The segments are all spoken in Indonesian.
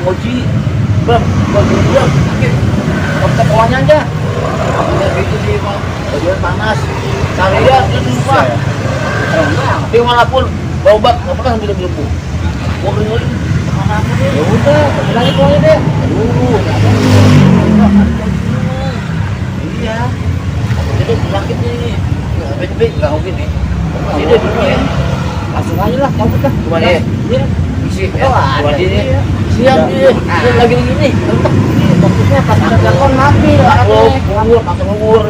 Oji, bang, sakit. Kita bawahnya aja. Kayak gitu sih, bang. Bagian panas. Cari ya, itu lupa. Tapi walaupun berobat, nggak pernah sambil bilang gua beli mana aku deh. Ya udah, bilangin pulang deh. Aduh, iya. Jadi sakit nih. Baik-baik, nggak mungkin nih. Ini deh dulu ya. Langsung aja lah, cabut lah. Cuma ya. Iya. Isi ya. Cuma dia. Siap nih. Lagi gini. Fokusnya pas ada telepon mati. Ngubur, pakai ngubur.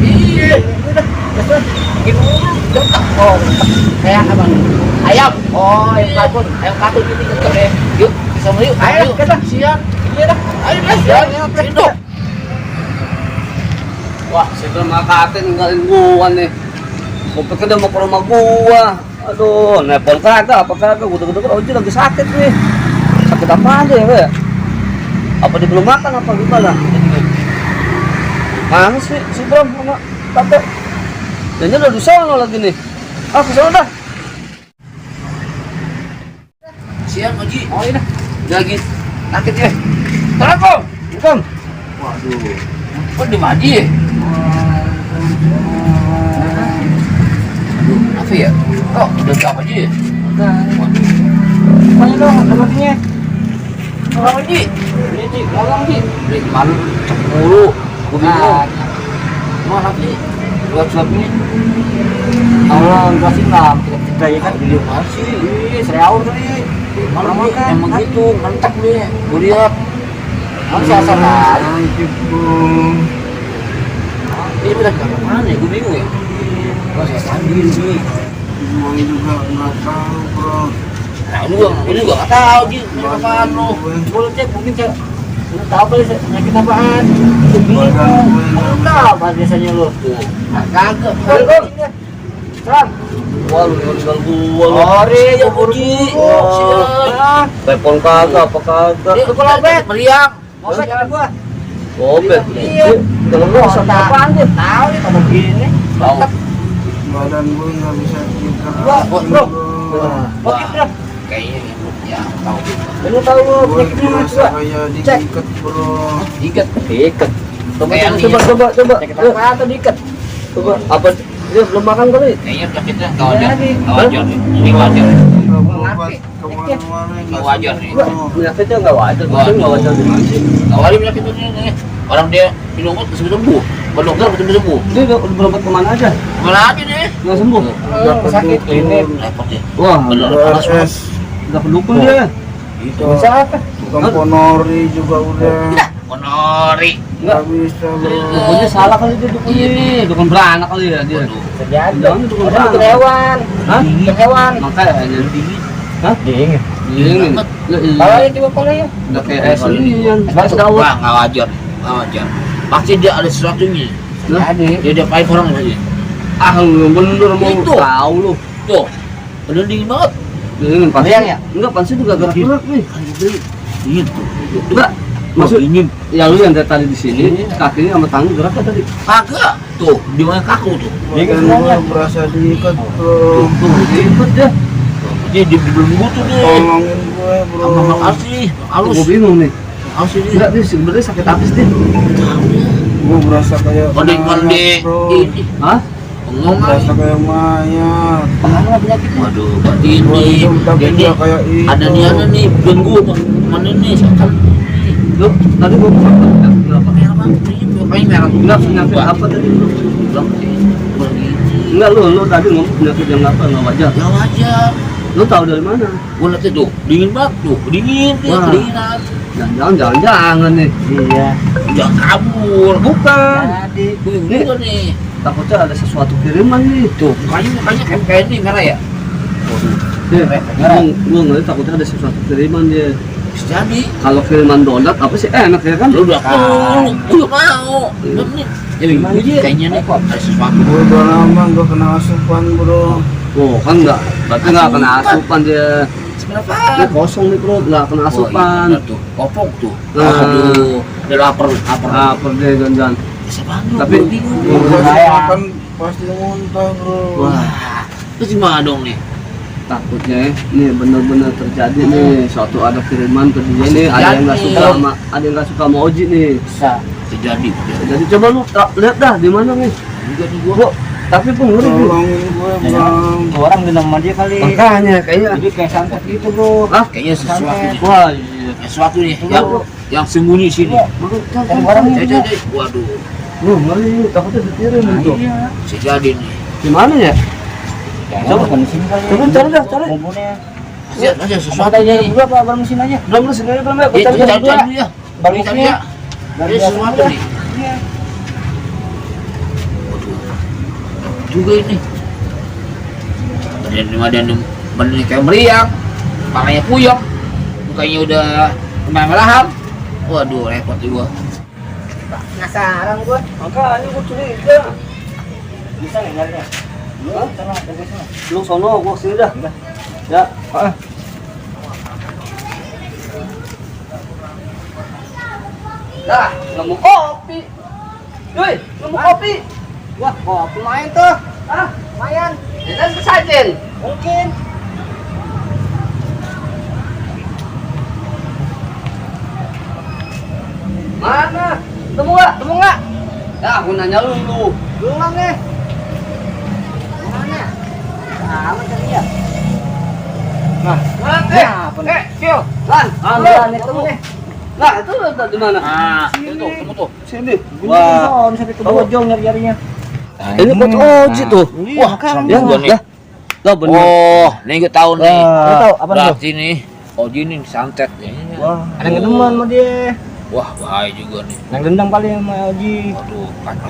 Iya. Udah. Besok bikin ngubur. Oh, kayak apa nih? Ayam. Oh, ayam katun ini tetep ya. Yuk, bisa mau yuk. Ayo, kita siap. Iya dah. Ayo dah. Siap. Wah, si Bram makatin ninggalin gua nih. Gua pikir dia mau ke rumah gua. Aduh, nepon kagak, apa kagak? Gua denger Oji lagi sakit nih. Sakit apa aja ya, Pak? Apa dia belum makan apa gimana? Mana sih si Bram sama Tato? Dia udah di sono lagi nih. Ah, ke sono dah. Siap, Oji. Oh, ini dah. Lagi sakit ya. Assalamualaikum. Bukan. Waduh. Kok di Maji ya? Aduh, apa ya? Kok udah apa aja ya? Mana dong, tempatnya? Apa Ji? Ini Ji, ngomong Ji. Dari kemarin cek mulu. Gue bingung. Mana Ji? Buat suapnya? Allah, enggak sih enggak. Kita ya kan Video masih. seriaur tadi. Malam kan? Emang gitu, mentek deh. Gue lihat. Masih asal aja. Ini udah ke mana ya? Gue bingung ya. Gue saya sambil nih. Semuanya juga nggak tahu bro. Nah ini gua nggak tahu Ji. Ini apaan lo? Boleh cek, mungkin cek. Lu tahu kali penyakit apaan? Badan gue Lu tahu apa biasanya lu? Tuh. Nah, kagak. Seram. Wah, lu tinggal gua lu. Sorry, ya Buru Ji. gua. Siap. Telepon kagak, apa kagak? Lu kelobet. Meriang. Ngobet sama gua. Gobet. Iya. Kalau gua usah apaan dia? Tahu nih kamu gini. Tahu. badan gue nggak bisa kita. Bro. Oke, bro. Kayaknya ya tahu. Lu tahu Gue penyakitnya biasa juga? kayak Cek. diikat bro. Ikat. Ikat. Kayak Coba. Penyakit apa atau diikat? Coba. Apa dia belum makan kali? Kayaknya penyakitnya nggak wajar. Nggak wajar nih. Ini wajar. Nggak berobat kemana-mana nggak Wajar nih. sembuh. Penyakitnya nggak wajar. Maksudnya nggak wajar gimana sih? Nggak wajar penyakitnya nih. Orang dia minum obat bisa sembuh. Bukan dokter bisa sembuh. Dia udah berobat kemana aja? Mana aja nih? Nggak sembuh. Sakit ini. Repot ya. Wah, Bener. BSS udah pendukung dia. itu Bisa apa? tukang ponori juga udah Monori. nggak bisa bro. Dukunnya salah kali dia dukunnya. Dukun beranak kali ya dia. Waduh. Terjadi. Jangan dukun Ada beranak. hewan. Hah? Hewan. Makanya dingin. Hah? Dingin. Dingin. Bawa ya coba pola ya. Udah kayak es ini yang Wah, es dawet. nggak wajar. Nggak wajar. Pasti dia ada sesuatunya. Jadi. Dia diapain orang aja. Ah, lu bener mau Itu. tahu lu. Tuh. Bener dingin banget. Dingin pasti. Meriang ya? Enggak, pasti juga gerak-gerak nih. Dingin tuh. Enggak. Maksud dingin. ya lu yang dari tadi di sini, kakinya sama tangan gerak tadi. Kagak. Tuh, di mana kaku tuh. Badan gue berasa diikat bro. Tuh, ribet ya. Dia di belenggu tuh deh. Tolongin gue bro. Sama makasih. Halus. Gue bingung nih. Halus ini. Enggak, dia sebenarnya sakit apa sih dia? Gue berasa kayak Mending mayat, bro. ini. Hah? Bengong Berasa aja. kayak mayat. Mana penyakitnya? Waduh, berarti Gua ini. hidup tapi Dia nggak kayak itu. ada niana nih, belenggu. Mana nih, setan. Lu tadi gua kenapa? Merah banget, ini paling merah. Enggak penyakit apa tadi lu? Bilang sih, begini. Enggak lu tadi ngomong penyakit yang apa enggak wajar. Ya wajar. Lu tahu dari mana? Gua liat tuh, dingin banget tuh, dingin, dia Wah. kedinginan. Jangan nih. Iya. Jangan kabur. Bukan. Jadi. Bingung juga nih. Takutnya ada sesuatu kiriman nih. Tuh, mukanya kayak ini merah ya. Gua ngeliat takutnya ada sesuatu kiriman dia. Bisa jadi. Kalau kiriman donat apa sih enak ya kan? Lu udah udah mau. Nih. Ya gimana dia? Kayaknya nih kok ada sesuatu. Gue udah lama gak kena asupan bro. Oh kan enggak, berarti enggak kena asupan dia. Sebenarnya Dia kosong nih perut, enggak kena asupan. Tuh, kopok tuh. Nah. Aduh, udah lapar. Lapar dia jangan. Bisa banget. Tapi- gua bingung. Gue Saya. makan pasti muntah bro. Wah, terus gimana dong nih? takutnya nih bener-bener terjadi nih suatu ada kiriman ke dia nih, ada yang nggak suka sama Oji nih. Bisa. Terjadi. Jadi coba lu lihat dah di mana nih. Juga nih gua. Gua tapi pun ngeri bro. Tolongin gue bang. Orang dendam sama dia kali. Makanya kayaknya Jadi kayak santet gitu bro. Kayaknya sesuatu nih. wah iya. Sesuatu nih yang sembunyi sini. Dan orang ini juga. Waduh, Lu ngeri takutnya dikirim itu. Iya. bisa jadi nih. Gimana ya? Coba di sini kali. Coba cari dah, cari. Kumpulnya. Lihat aja sesuatu Sesuatu aja nih. berdua apa bareng mesin aja. Belum lu sendiri belum ya? Gua Itu cari cari berdua. dulu ya. Balik Cari sini. ya. Ada sesuatu nih. Iya. Waduh. Juga ini. Badannya kayak meriang, kepalanya puyeng, mukanya udah merah-merahan. Waduh, repot juga. Penasaran gua. Makanya gua curiga. Bisa nggak nyarinya? Hah? Sana, ada sana. Lu sono, gua sini dah. Ya. Dah, nemu kopi. Yoi, nemu kopi. Wah, kopi main tuh. Ah, Lumayan. dan kesajen. Mungkin. Mana? Temu nggak? Temu nggak? Ya, aku nanya lu. Belum nih. Mana? Sama tadi ya. Nah, apa nih? Kyo, Lan, Lan, itu nih. Nah, itu di mana? Nah, itu tuh, kamu tuh. Sini. Wah, sampai ke bojong nyari-nyarinya. Ini foto Oji tuh. Wah, Ya, gua nih. ya. Lah bener. Oh, ini gue tahu nih. Lu tahu apa nih? Berarti nih, Oji nih santet ya. Wah, ada yang demen sama dia. Wah, bahaya juga nih. Yang dendam paling sama Oji. Waduh,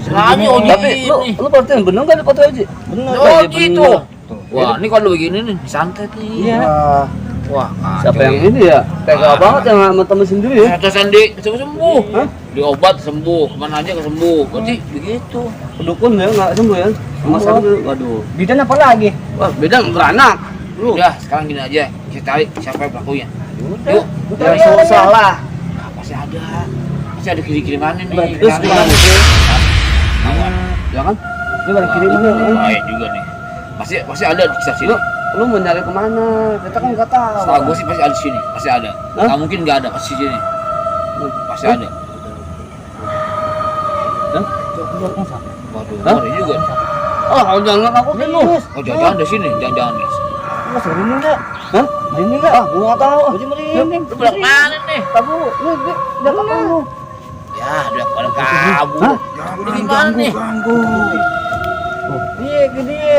lagi Oji Tapi lu ini. lu perhatiin bener enggak di foto Oji? Bener. Oji tuh. Wah, ini kalau begini nih santet nih. Iya. Wah, Siapa yang ini ya? Tega banget yang sama temen sendiri ya. Kata Sandi sembuh. Hah? Diobat sembuh, kemana aja kesembuh. Berarti begitu. Dukun ya enggak sembuh ya. Sama sekali. Waduh. Bidan apa lagi? Wah, beda beranak. Lu. Udah, sekarang gini aja. Kita cari siapa yang pelakunya. Yuk, Dari Yang salah. salah. nah, pasti ada. Pasti ada kiriman nih. Terus gimana sih? Kawan. Ya kan? Ini baru kiriman Waduh, nih. bahaya juga nih. Pasti ada di kisah sini. Lu mau nyari kemana? Kita kan nggak tahu. Setahu gue sih pasti ada di sini, pasti ada. Hah? Nggak mungkin nggak ada, pasti di sini. Pasti ada. Waduh, Hah? ngeri juga nih. Oh, jangan aku kan lu. Oh, jangan-jangan di sini, jangan-jangan nih. Mas merinding enggak? Hah? Merinding enggak? Ah, gua nggak tahu. Oji merinding. Lu belak mana nih? Tahu, lu udah apa lu? Ya, udah pada kabur. Hah? Udah gimana nih? Ganggu. Iya, gede.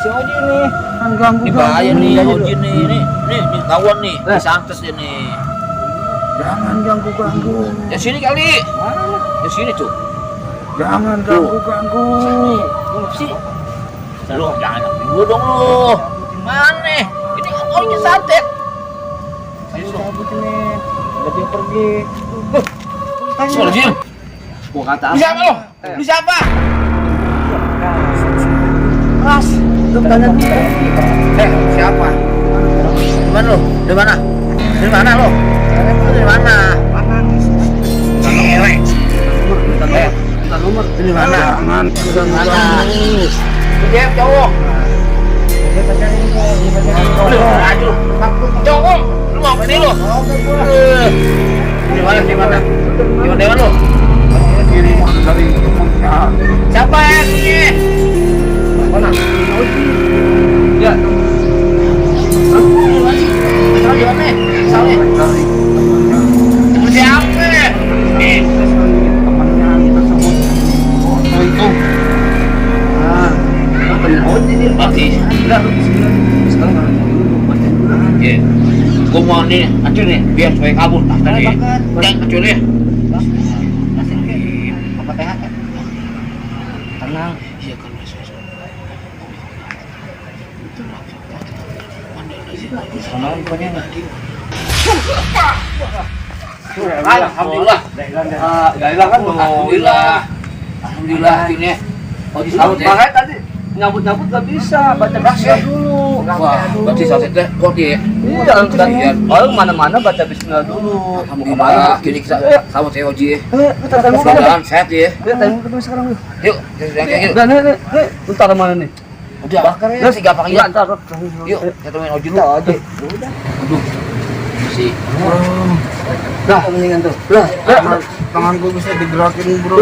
Si Oji nih. Kan ganggu. Ini bahaya nih, Ganggu. Oji nih. Nih kawan nih. Ini santet dia nih. Jangan ganggu. Ya sini kali. Ya sini tuh. Jangan ganggu. Ngap sih. Lu jangan gue dong lu. Mana? Ini Oji santet. Ayo cabut nih. Udah dia pergi. Suara dia. Gua kata Lu siapa lu? Lu siapa? Mas, lu tanya dia. Siapa? Di mana lu? Di mana? Di mana lu? Lu di mana? Cewek. minta nomor. Di mana? Jangan Mana? ganggu. Dia cowok. Dia pacarin gua, dia pacarin gua. Lu aja lu. Cowok. Lu mau apa nih lu? Di mana? Di mana? Di mana lu? Kiriman dari temennya. Siapa yang ini? Mana? Ya. Di mana? Misalnya. Dari temennya. Siapa? Nih. Temennya tersebut. Foto itu. Ah. Apa ya? Oh, ini Mati. enggak lu sini. Sekarang kalau mau dulu baca dulu. Iya. Gua mau nih, hancur nih, biar supaya kabur. Tak tadi. Dan hancur ya. Apa TH? Tenang. Iya kan. Sama infonya enggak? Alhamdulillah. Ya hilang kan lu. Alhamdulillah. Alhamdulillah akhirnya. Oh disambut ya. Makanya tadi nyambut-nyambut gak bisa, baca bismillah dulu. Wah, berarti santetnya kuat ya. Iya, kan. Kalau kemana-mana baca bismillah dulu. Alhamdulillah. Kini kita sambut ya Oji. Kita tanya Mudah-mudahan sehat ya. Tanya dulu sekarang lu. Yuk, kita Udah, nih, lu taruh mana nih? Udah, bakar ya. Udah, si gampang aja. Ntar. Yuk, kita temuin Oji Kita dulu. aja. Udah. Aduh. Si. Nah, mendingan tuh. Lah, Tangan gua bisa digerakin bro.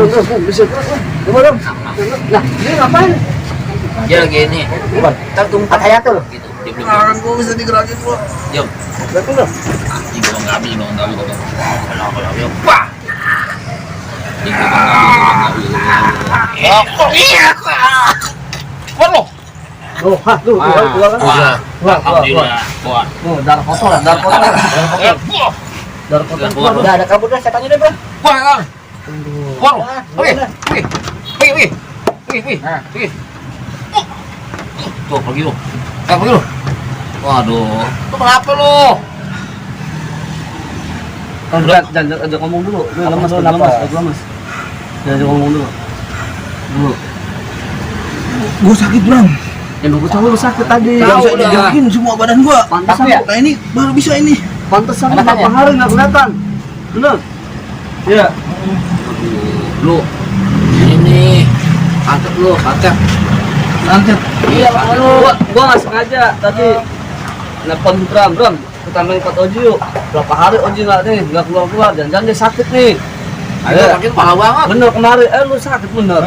bisa. Coba dong. Nah, ini ngapain? Dia lagi ini. Bukan. Ntar tunggu 4 hayat tuh. Gitu. Dia belum. Tangan gua bisa digerakin bro. Jom. Betul dong. Anjing belum ngambil, belum ngambil. Kalau yuk. Wah. Anjing belum ngambil. Iya. Waduh. Oh, tuh, keluar kan? Wah. Keluar. Alhamdulillah. Wah. Tuh, darah kotor. Darah kotor. Wah. Darah kotor. Keluar. Udah ada kabut dah setannya deh, Bang. Wah, Kang. Waduh. Oke. Udah. Oke. Tuh, pergi lu. Pergi lu. Waduh. Lu kenapa lu? Kan jangan aja ngomong dulu. Lu lemas, lemas. Jangan ngomong dulu. Gua sakit bro. Yang gue tahu lu sakit tadi. Gak bisa udah. digerakin semua badan gua. Pantesan ya? Nah ini baru bisa ini. Pantesan Enakan berapa ya? hari nggak kelihatan. Bener. Iya. Lu ini angkat lu, angkat. Lanjut. Iya, Gua nggak sengaja tadi nelfon Bram. Kita main ke Oji yuk. Berapa hari Oji nggak keluar. Jangan dia sakit nih. Ayo, sakit parah banget. Bener kemarin. Lu sakit bener.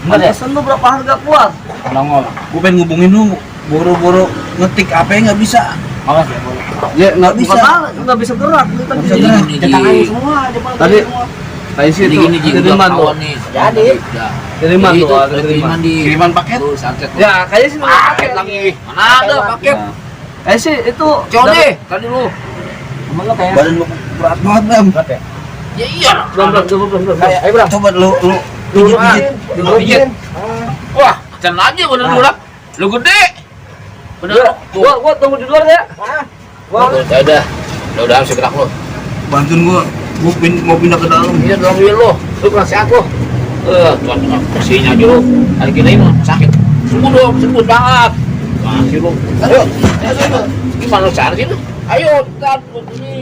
Bener ya? Pantesan lu berapa hari nggak keluar. Nongol. Gua pengen ngubungin lu. Boro-boro ngetik apa yang nggak bisa. Malas ya, boleh. Ya nggak bisa. nggak bisa gerak. Lu tadi. bisa gerak. Tangannya semua. Tadi. Tadi sih Jadi tuh gini, Ji, udah kiriman tuh. ketahuan nih. Jadi. Udah. Kiriman Jadi tuh. itu Ada udah kiriman. di Kiriman paket. Tuh, santet. Ya kayaknya sih nggak Paket lagi. Mana ada paket? sih itu. Conde, tadi lu. Emang lo kayak. Badan gua berat banget Bram. Ya iya. Belum. Ayo Bram. Coba lu pijit. Lu pijit. Wah, can aja bener lu lah. Lu gede. Bener. Gua tunggu di luar ya. Ya udah harus gerak lu. Bantuin gua. Gua mau pindah ke dalam. Iya dalam mobil lu. Lu kurang sehat lu. Tuan bersihnya aja lu. Hari gini mah sakit. Sembuh dong, sembuh banget. Masih lu. Ayo. Gimana lu cari sih lu? Ayo, kita ini